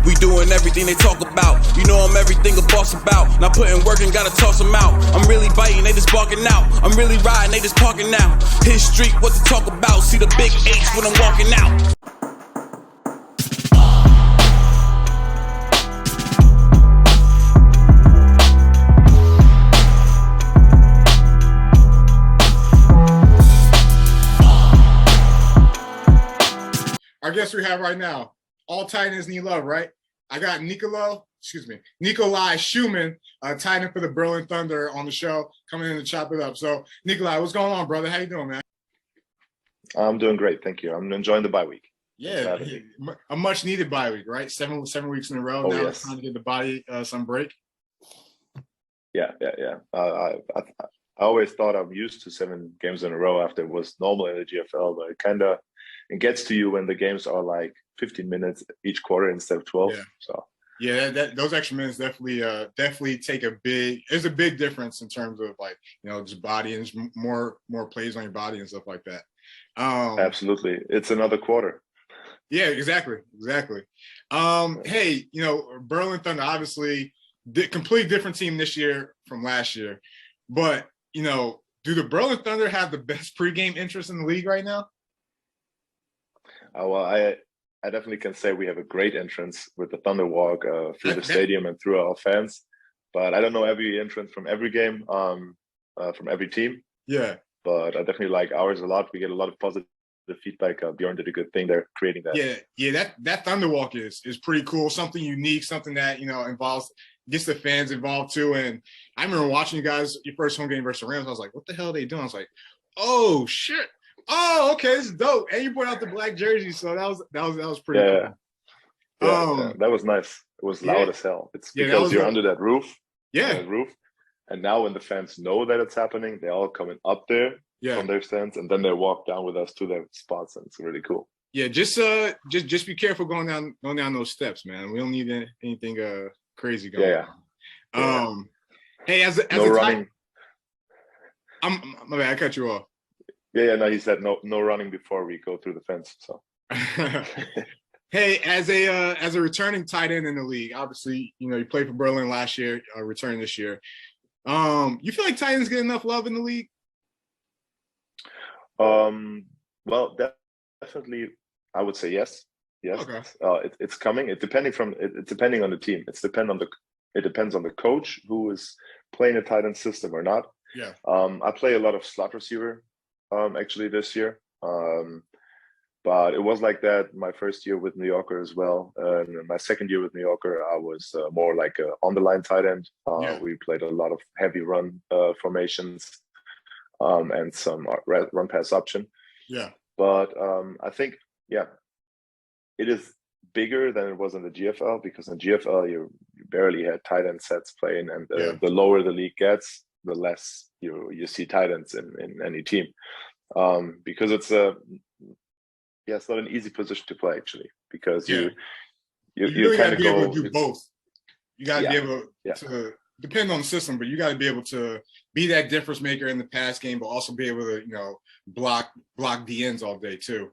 We doing everything they talk about. You know I'm everything a boss about. Not putting work and gotta toss them out. I'm really biting, they just barking out. I'm really riding, they just parking now. His street, what to talk about. See the big H when I'm walking out. Our guest we have right now, all tight ends need love, right? I got Nicolai Schumann, tight end for the Berlin Thunder on the show, coming in to chop it up. So, Nicolai, what's going on, brother? How you doing, man? I'm doing great, thank you. I'm enjoying the bye week. Yeah, a much-needed bye week, right? Seven weeks in a row. Now yes. It's time to give the body some break. Yeah. I always thought I'm used to 7 games in a row after it was normal in the GFL, but it gets to you when the games are like 15 minutes each quarter instead of 12. Yeah. So yeah, those extra minutes definitely take there's a big difference in terms of like, just body and just more plays on your body and stuff like that. Absolutely. It's another quarter. Yeah, exactly. Hey, Berlin Thunder, obviously complete different team this year from last year, but do the Berlin Thunder have the best pregame interest in the league right now? Well, I definitely can say we have a great entrance with the Thunder Walk through the stadium and through our fans. But I don't know every entrance from every game, from every team. Yeah. But I definitely like ours a lot. We get a lot of positive feedback. Bjorn did a good thing there creating that. Yeah. That Thunder Walk is pretty cool. Something unique. Something that gets the fans involved too. And I remember watching you guys your first home game versus the Rams. I was like, what the hell are they doing? I was like, oh shit. Oh, okay, this is dope. And you put out the black jersey, so that was pretty cool. Yeah, that was nice. It was loud as hell. It's because you're under that roof. Yeah. And now when the fans know that it's happening, they're all coming up there from their stands, and then they walk down with us to their spots, and it's really cool. Yeah, just be careful going down those steps, man. We don't need anything crazy going on. Hey, as no a running. My bad, I cut you off. No, he said no running before we go through the fence. So, hey, as a returning tight end in the league, obviously, you played for Berlin last year, returning this year. You feel like tight ends get enough love in the league? Well, definitely, I would say yes. Okay. It's coming. It's depending on the team. It depends on the coach who is playing a tight end system or not. Yeah. I play a lot of slot receiver. Actually this year, but it was like that my first year with New Yorker as well, and my second year with New Yorker I was more like a on the line tight end. We played a lot of heavy run formations and some run pass option, but I think it is bigger than it was in the GFL, because in GFL you barely had tight end sets playing, and the lower the league gets, the less you see tight ends in any team, because it's it's not an easy position to play actually, because you really kind got to of be able to do both. You got to be able to depend on the system, but you got to be able to be that difference maker in the pass game, but also be able to block the ends all day too.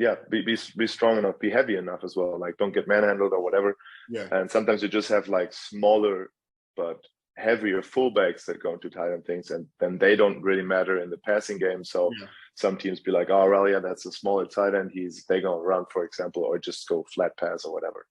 Yeah, be strong enough, be heavy enough as well. Like, don't get manhandled or whatever. Yeah. And sometimes you just have like smaller but heavier fullbacks that go into tight end things, and then they don't really matter in the passing game. So some teams be like, oh well, that's a smaller tight end, they're gonna run, for example, or just go flat pass or whatever.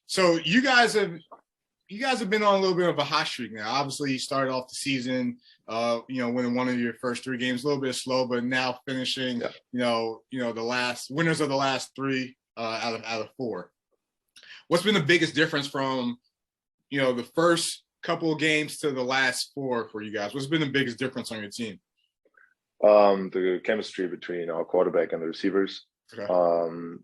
So you guys have been on a little bit of a hot streak now. Obviously you started off the season winning one of your first 3 games, a little bit slow, but now finishing the last winners of the last 3 out of 4. What's been the biggest difference from the first couple of games to the last 4 for you guys? What's been the biggest difference on your team? The chemistry between our quarterback and the receivers. Okay.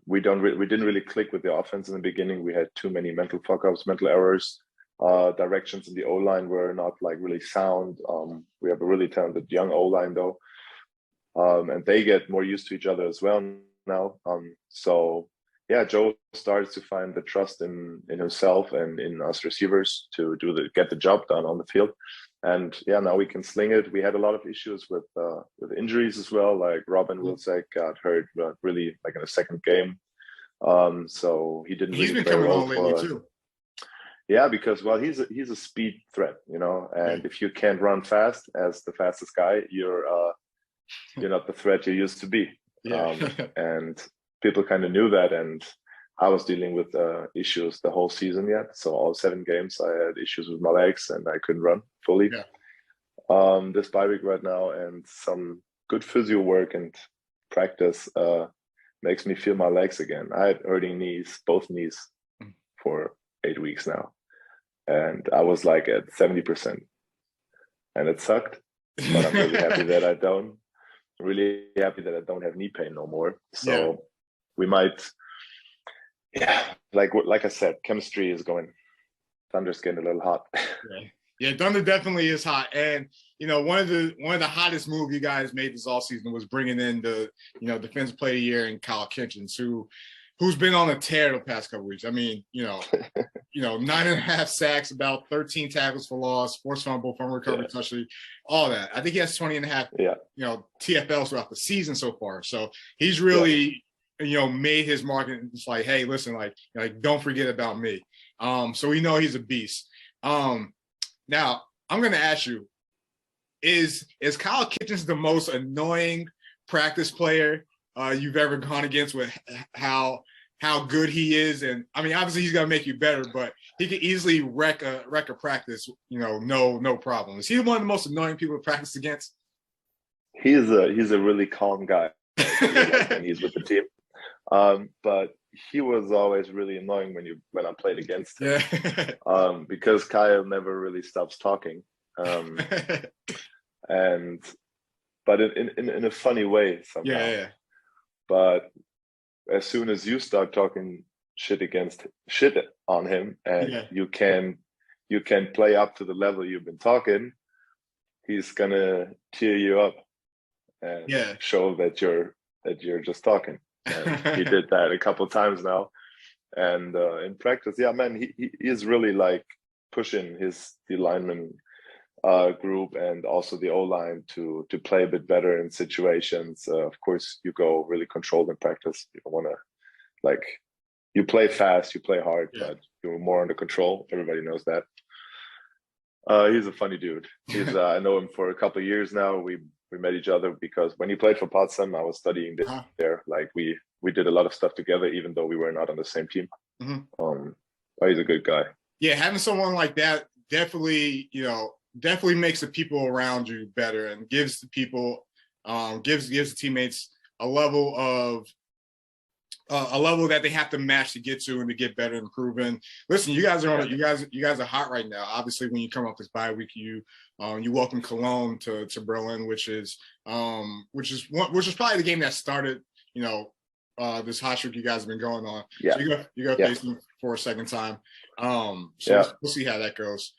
We didn't really click with the offense in the beginning. We had too many mental fuck-ups, mental errors. Directions in the O-line were not like really sound. We have a really talented young O-line though. And they get more used to each other as well now. Joe starts to find the trust in himself and in us receivers to get the job done on the field. And now we can sling it. We had a lot of issues with injuries as well. Like Robin Wilczek got hurt really like in the second game So he didn't He's really been play a coming role on lately for. too. Yeah, because well, he's a speed threat, you know, and if you can't run fast as the fastest guy, you're not the threat you used to be. Yeah. And people kind of knew that, and I was dealing with issues the whole season yet. So all 7 games, I had issues with my legs, and I couldn't run fully. Yeah. This bye week right now, and some good physio work and practice makes me feel my legs again. I had hurting knees, both knees, for 8 weeks now, and I was like at 70%, and it sucked. But I'm really happy that I don't. Really happy that I don't have knee pain no more. So we might, like I said, chemistry is going. Thunder's getting a little hot. Yeah, Thunder definitely is hot. And one of the hottest moves you guys made this offseason was bringing in the defensive player of the year in Kyle Kitchens, who's been on a tear the past couple weeks. I mean, 9.5 sacks, about 13 tackles for loss, forced fumble, fumble recovery, touchdown, all that. I think he has 20.5 TFLs throughout the season so far. So he's really made his mark, and it's like, hey, listen, like don't forget about me. So we know he's a beast. Now I'm gonna ask you, is Kyle Kitchens the most annoying practice player you've ever gone against, with how good he is? And I mean, obviously he's gonna make you better, but he could easily wreck a practice, no problem. Is he one of the most annoying people to practice against? He's a really calm guy when he's with the team. But he was always really annoying when I played against him. Yeah. Because Kyle never really stops talking. But in a funny way somehow. Yeah. But as soon as you start talking shit on him, and you can play up to the level you've been talking, he's gonna tear you up and show that you're just talking. And he did that a couple of times now. And in practice, he is really like pushing the lineman group and also the O-line to play a bit better in situations. Of course, you go really controlled in practice. You don't want to, you play fast, you play hard, but you're more under control. Everybody knows that. He's a funny dude. I know him for a couple of years now. We met each other because when he played for Potsdam, I was studying there. Like we did a lot of stuff together, even though we were not on the same team. But he's a good guy. Yeah, having someone like that definitely makes the people around you better, and gives the people, gives the teammates a level that they have to match to get to and to get better and improve. And listen, you guys are hot right now. Obviously, when you come off this bye week, you welcome Cologne to Berlin, which is probably the game that started this hot streak you guys have been going on. Yeah. So you go face them for a second time. We'll see how that goes.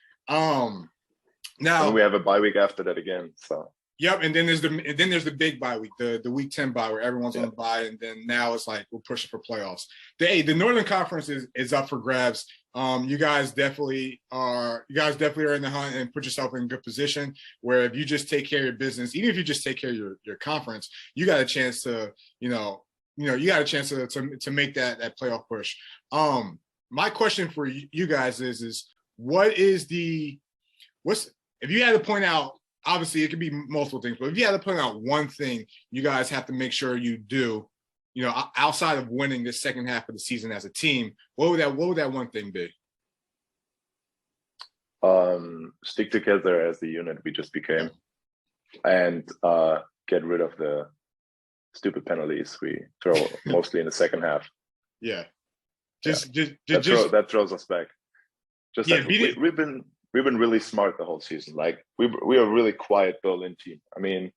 Now and we have a bye week after that again. So. Yep, and then there's the big bye week, the week 10 bye, where everyone's on the bye, and then now it's like we're pushing for playoffs. The Northern Conference is up for grabs. You guys definitely are in the hunt and put yourself in a good position where if you just take care of your business, even if you just take care of your conference, you got a chance to to make that playoff push. My question for you guys is if you had to point out. Obviously, it could be multiple things, but if you had to point out one thing you guys have to make sure you do, outside of winning this second half of the season as a team, what would that one thing be? Stick together as the unit we just became, and get rid of the stupid penalties we throw mostly in the second half. Yeah, that throws us back. We've been really smart the whole season. Like we are a really quiet Berlin team. I mean,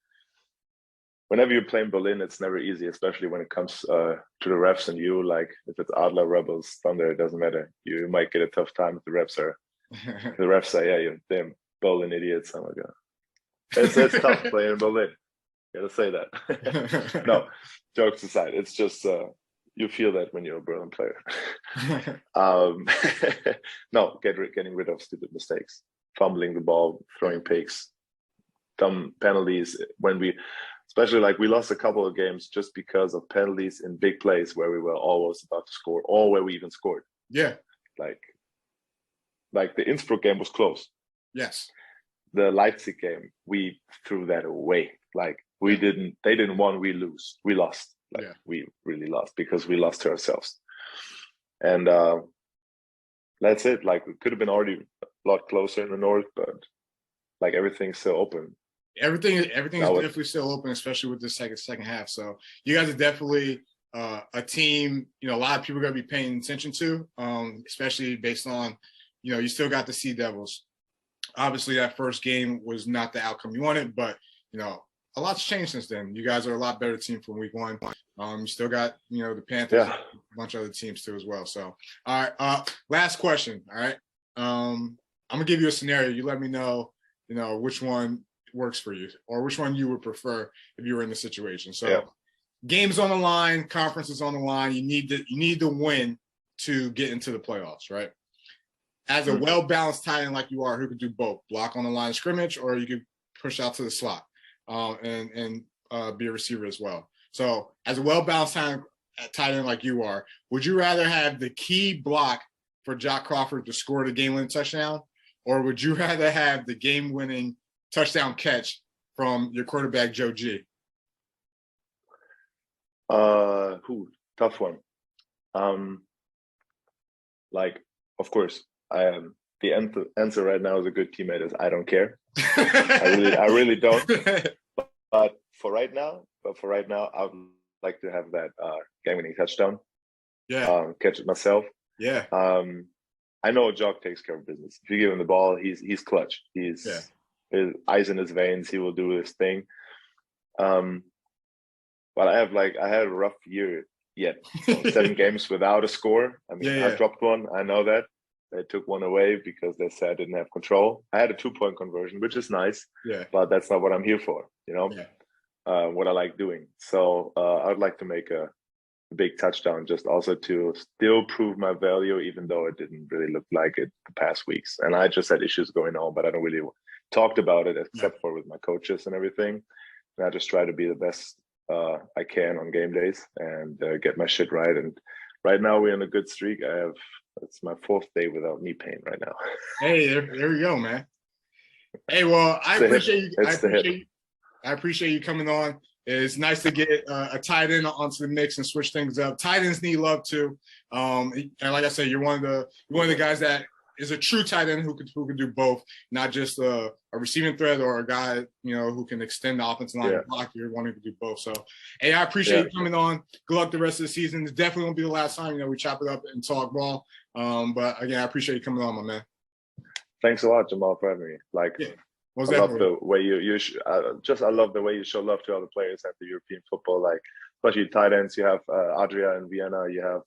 whenever you're playing Berlin, it's never easy, especially when it comes to the refs and you. Like if it's Adler, Rebels, Thunder, it doesn't matter. You might get a tough time if the refs say, "Yeah, you're damn Berlin idiots." Oh my god, it's tough playing in Berlin. Gotta say that. No, jokes aside, it's just you feel that when you're a Berlin player. No, getting rid of stupid mistakes, fumbling the ball, throwing picks, dumb penalties. especially like we lost a couple of games just because of penalties in big plays where we were almost about to score, or where we even scored. Yeah. Like the Innsbruck game was close. Yes. The Leipzig game, we threw that away. Like they didn't win, we lose. We lost. Like we really lost because we lost to ourselves. And that's it. Like we could have been already a lot closer in the north, but like everything's still open. Everything is definitely still open, especially with the second half. So you guys are definitely a team, a lot of people are going to be paying attention to, especially based on, you still got the Sea Devils. Obviously, that first game was not the outcome you wanted, but, a lot's changed since then. You guys are a lot better team from week one. You still got, the Panthers, a bunch of other teams too as well. So, all right, last question, all right? I'm going to give you a scenario. You let me know, which one works for you or which one you would prefer if you were in the situation. So games on the line, conferences on the line, you need to win to get into the playoffs, right? As a well-balanced tight end like you are, who could do both, block on the line of scrimmage, or you could push out to the slot and be a receiver as well. So as a well-balanced tight end like you are, would you rather have the key block for Jack Crawford to score the game-winning touchdown, or would you rather have the game-winning touchdown catch from your quarterback, Joe G? Tough one. Of course, the answer right now is a good teammate is I don't care. I really don't. But for right now, I would like to have that game-winning touchdown. Yeah. Catch it myself. Yeah. I know Jock takes care of business. If you give him the ball, he's clutch. His eyes in his veins. He will do his thing. But I had a rough year yet. 7 games without a score. I mean, I dropped one. I know that. They took one away because they said I didn't have control. I had a 2-point conversion, which is nice. Yeah. But that's not what I'm here for, what I like doing. So I would like to make a big touchdown just also to still prove my value, even though it didn't really look like it the past weeks. And I just had issues going on, but I don't really talked about it except for with my coaches and everything. And I just try to be the best I can on game days and get my shit right. And right now we're in a good streak. It's my 4th day without knee pain right now. Hey, there we go, man. Hey, well, I appreciate you coming on. It's nice to get a tight end onto the mix and switch things up. Tight ends need love too. And like I said, you're one of the guys that is a true tight end who can do both, not just a receiving threat or a guy, who can extend the offensive line and block. You're one who can do both. So, hey, I appreciate you coming on. Good luck the rest of the season. It's definitely won't be the last time, we chop it up and talk ball. But again, I appreciate you coming on, my man. Thanks a lot, Jamal, for having me. I love the way I love the way you show love to other players at the European football, especially tight ends. You have Adria in Vienna. You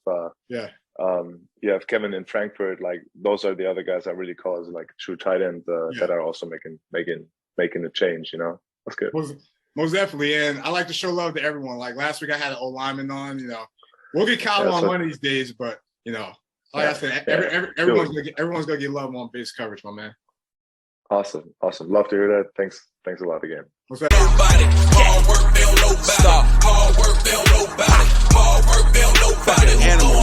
have Kevin in Frankfurt. Those are the other guys I really call as true tight ends that are also making a change. That's good. Most definitely, and I like to show love to everyone. Like last week, I had an old lineman on. We'll get Kyle on one of these days, but I said, everyone's gonna get love on base coverage, my man. Awesome. Love to hear that. Thanks a lot again. What's that? Hard work, they don't know about it. Hard work, they don't know about it. Hard work, they don't know about it. Animal.